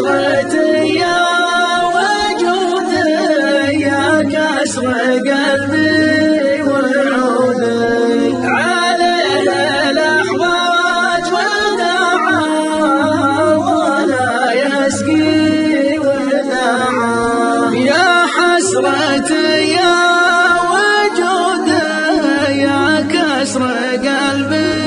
حسرتي يا وجودي يا كسر قلبي وعودي عليه الأحواج وداعا ولا يسقي وداعا يا حسرتي يا وجودي يا كسر قلبي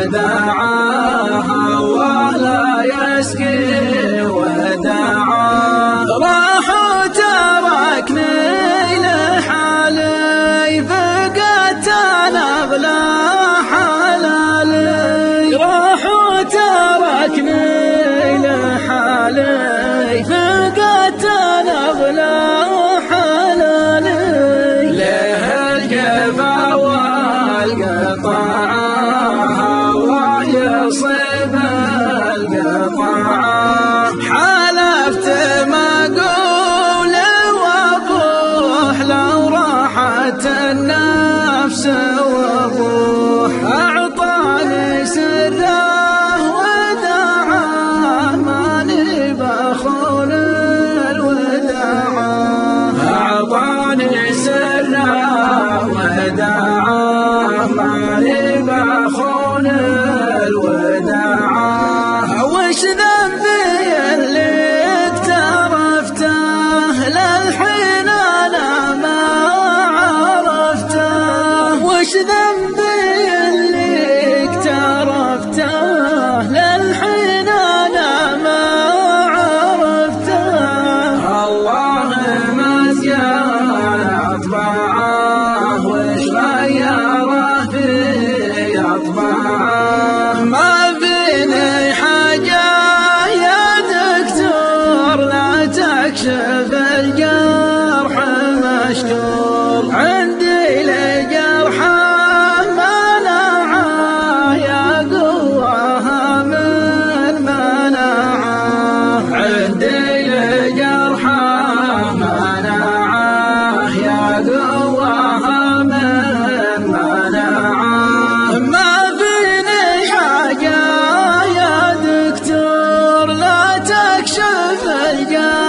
وداعاها ولا يسقي وداعا راح وتركني لحالي فقدت انا بلا حلالي راح وتركني لحالي فقدت انا بلا حلالي ليه الجفا والقطاع يصيب القطاع حلفت ما اقول واضح لو راحت النفس وضوح اعطاني سره وداعه ماني بخون الوداعه اعطاني سره وداعه ماني بخون الوداعة وش ذنبي اللي اقترفته للحين انا ما عرفته وش ذنبي اللي اقترفته للحين انا ما عرفته الله مزيان اطباعه وش غيره في اطباعه ما فيني حاجة يا دكتور لا تكشف الجرح مشكور عندي لجرحه مناعة يا قوة من مناعة عندي لجرحه مناعة يا قوة من مناعة ما يا دكتور لا تكشف الجرح